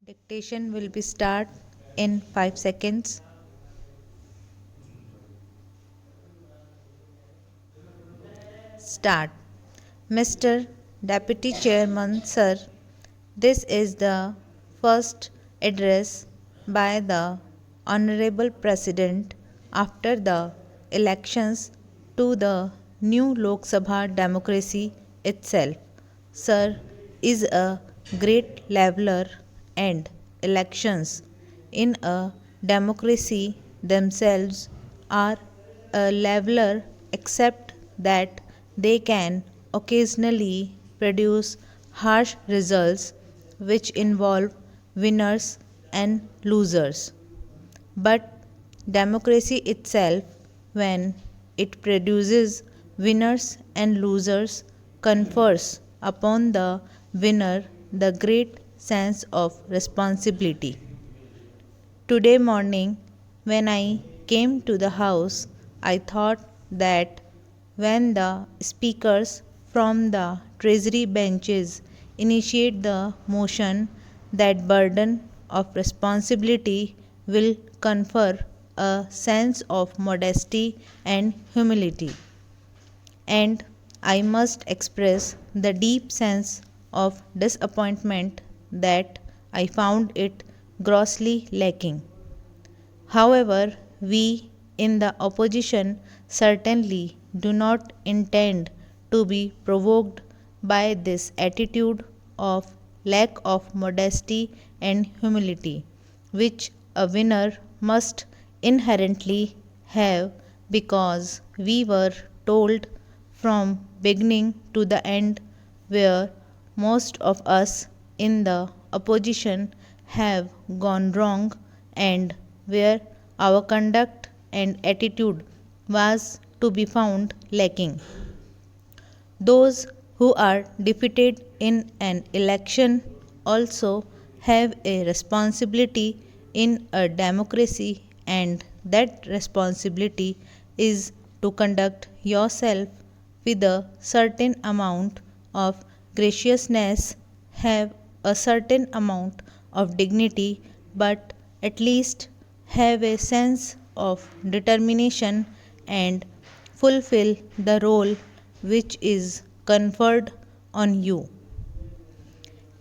Dictation will be start in 5 seconds. Start. Mr. Deputy Chairman, sir, this is the first address by the Honorable President after the elections to the new Lok Sabha democracy itself. Sir, is a great leveler and elections in a democracy themselves are a leveler except that they can occasionally produce harsh results which involve winners and losers. But democracy itself, when it produces winners and losers, confers upon the winner the great sense of responsibility. Today morning, when I came to the house, I thought that when the speakers from the treasury benches initiate the motion, that burden of responsibility will confer a sense of modesty and humility. And I must express the deep sense of disappointment that I found it grossly lacking. However, we in the opposition certainly do not intend to be provoked by this attitude of lack of modesty and humility, which a winner must inherently have because we were told from beginning to the end where most of us in the opposition have gone wrong and where our conduct and attitude was to be found lacking. Those who are defeated in an election also have a responsibility in a democracy, and that responsibility is to conduct yourself with a certain amount of graciousness, have a certain amount of dignity, but at least have a sense of determination and fulfill the role which is conferred on you.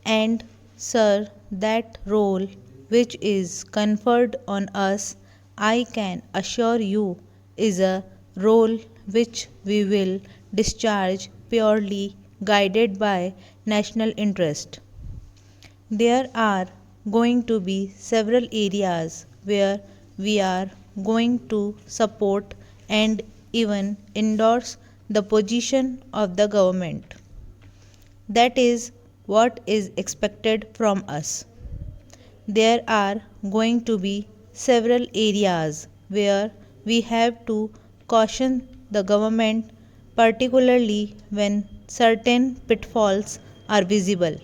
And, sir, that role which is conferred on us, I can assure you, is a role which we will discharge purely guided by national interest. There are going to be several areas where we are going to support and even endorse the position of the government. That is what is expected from us. There are going to be several areas where we have to caution the government, particularly when certain pitfalls are visible.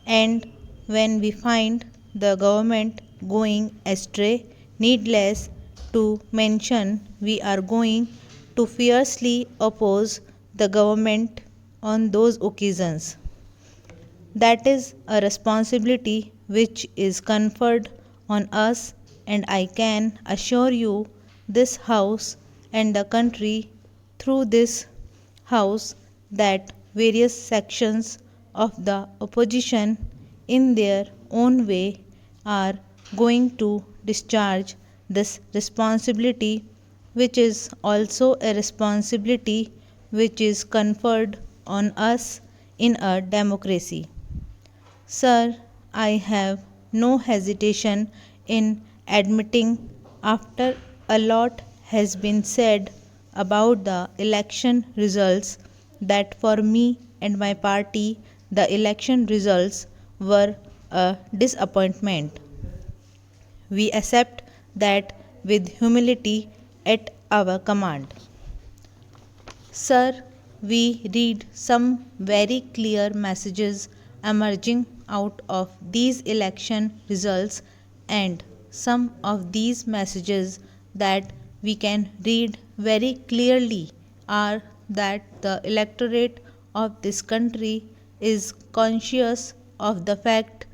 And when we find the government going astray, needless to mention, we are going to fiercely oppose the government on those occasions. That is a responsibility which is conferred on us, and I can assure you, this House and the country through this House, that various sections of the opposition, in their own way, are going to discharge this responsibility, which is also a responsibility which is conferred on us in a democracy. Sir, I have no hesitation in admitting, after a lot has been said about the election results, that for me and my party the election results were a disappointment. We accept that with humility at our command. Sir, we read some very clear messages emerging out of these election results, and some of these messages that we can read very clearly are that the electorate of this country is conscious of the fact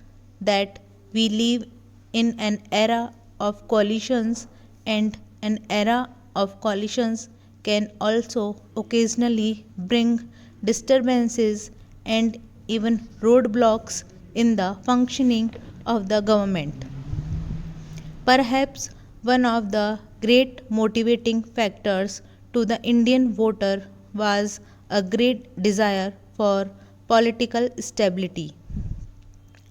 that we live in an era of coalitions, and an era of coalitions can also occasionally bring disturbances and even roadblocks in the functioning of the government. Perhaps one of the great motivating factors to the Indian voter was a great desire for political stability,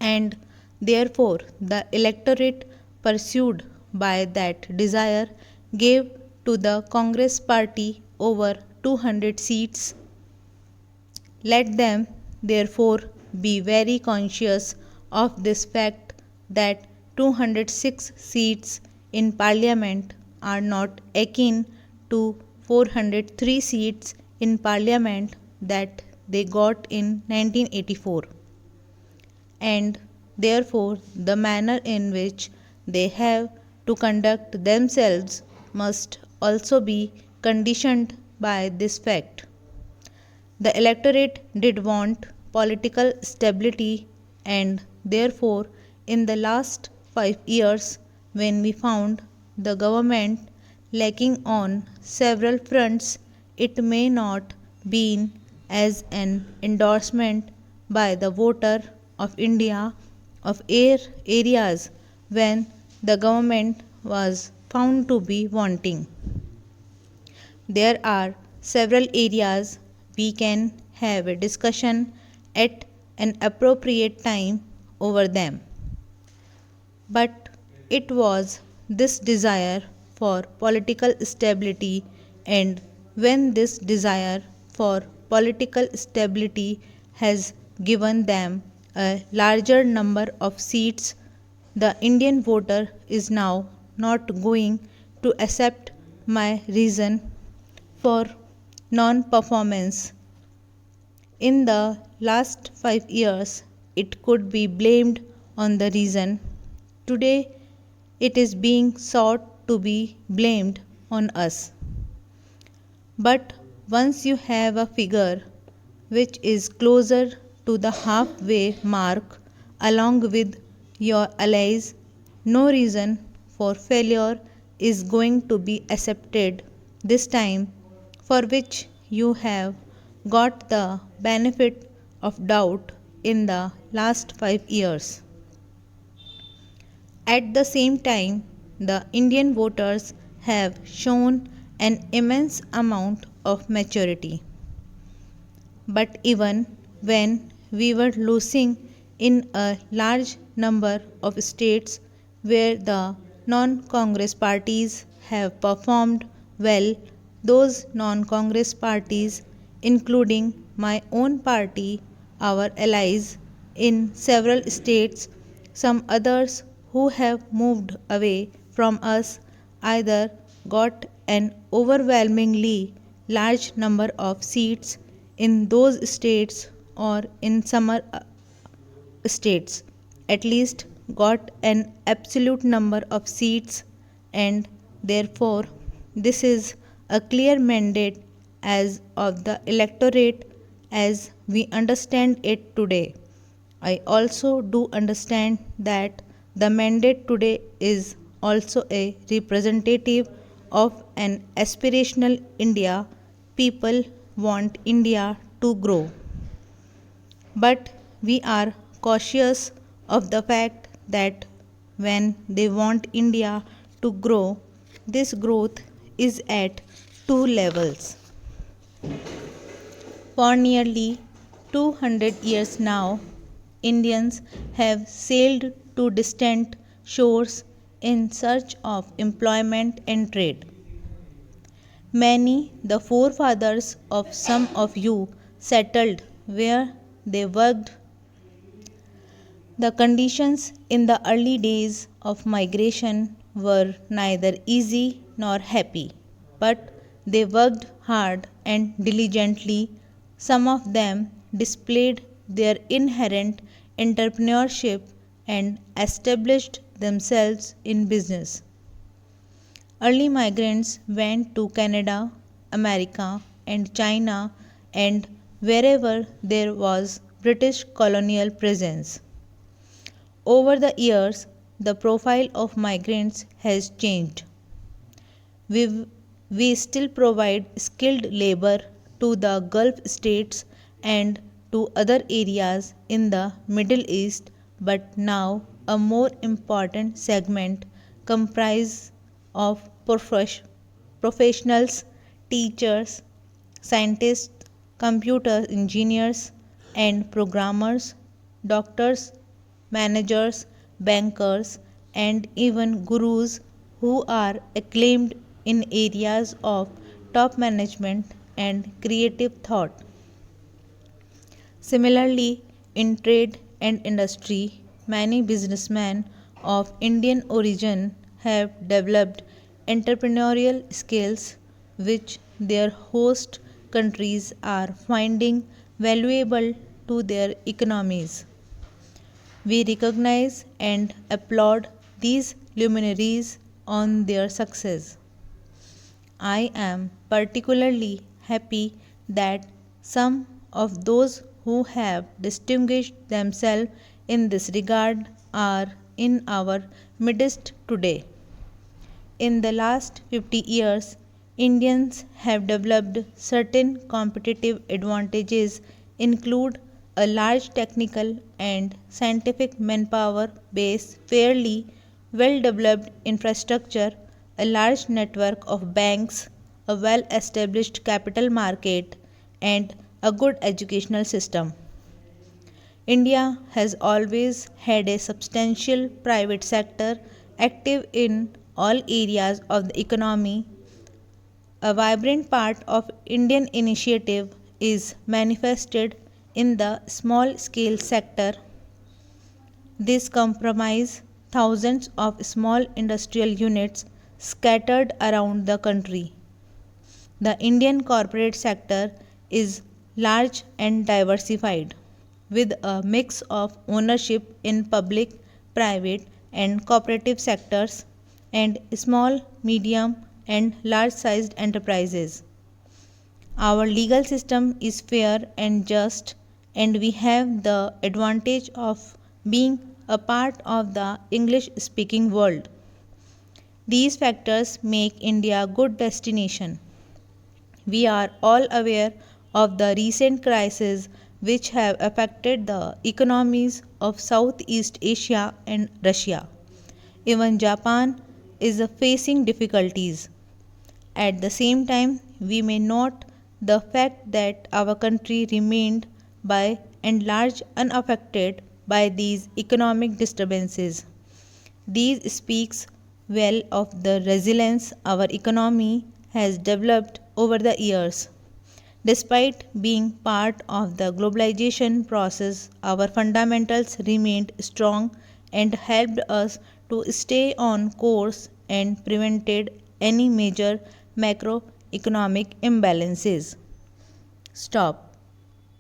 and therefore the electorate pursued by that desire gave to the Congress party over 200 seats. Let them therefore be very conscious of this fact that 206 seats in Parliament are not akin to 403 seats in Parliament that they got in 1984, and therefore the manner in which they have to conduct themselves must also be conditioned by this fact. The electorate did want political stability, and therefore, in the last 5 years, when we found the government lacking on several fronts, it may not been as an endorsement by the voter of India of areas when the government was found to be wanting. There are several areas we can have a discussion at an appropriate time over them. But it was this desire for political stability, and when this desire for political stability has given them a larger number of seats, the Indian voter is now not going to accept my reason for non performance. In the last 5 years, it could be blamed on the reason. Today, it is being sought to be blamed on us. But once you have a figure which is closer to the halfway mark along with your allies, no reason for failure is going to be accepted this time, for which you have got the benefit of doubt in the last 5 years. At the same time, the Indian voters have shown an immense amount of maturity. But even when we were losing in a large number of states where the non Congress parties have performed well, those non Congress parties, including my own party, our allies in several states, some others who have moved away from us, either got an overwhelmingly large number of seats in those states or in some states at least got an absolute number of seats, and therefore this is a clear mandate as of the electorate as we understand it today. I also do understand that the mandate today is also a representative of an aspirational India. People want India to grow. But we are cautious of the fact that when they want India to grow, this growth is at two levels. For nearly 200 years now, Indians have sailed to distant shores in search of employment and trade. Many, the forefathers of some of you, settled where they worked. The conditions in the early days of migration were neither easy nor happy, but they worked hard and diligently. Some of them displayed their inherent entrepreneurship and established themselves in business. Early migrants went to Canada, America, and China, and wherever there was British colonial presence. Over the years, the profile of migrants has changed. We, we still provide skilled labor to the Gulf states and to other areas in the Middle East, but now a more important segment comprises of professionals, teachers, scientists, computer engineers, and programmers, doctors, managers, bankers, and even gurus who are acclaimed in areas of top management and creative thought. Similarly, in trade and industry, many businessmen of Indian origin have developed entrepreneurial skills which their host countries are finding valuable to their economies. We recognize and applaud these luminaries on their success. I am particularly happy that some of those who have distinguished themselves in this regard are in our midst today. In the last 50 years, Indians have developed certain competitive advantages include a large technical and scientific manpower base, fairly well developed infrastructure, a large network of banks, a well established capital market, and a good educational system. India has always had a substantial private sector active in all areas of the economy. A vibrant part of Indian initiative is manifested in the small scale sector. This comprises thousands of small industrial units scattered around the country. The Indian corporate sector is large and diversified, with a mix of ownership in public, private, and cooperative sectors, and small, medium, and large sized enterprises. Our legal system is fair and just, and we have the advantage of being a part of the English speaking world. These factors make India a good destination. We are all aware of the recent crises which have affected the economies of Southeast Asia and Russia. Even Japan is facing difficulties. At the same time, we may note the fact that our country remained by and large unaffected by these economic disturbances. These speaks well of the resilience our economy has developed over the years. Despite being part of the globalization process, our fundamentals remained strong and helped us to stay on course and prevented any major macroeconomic imbalances. Stop.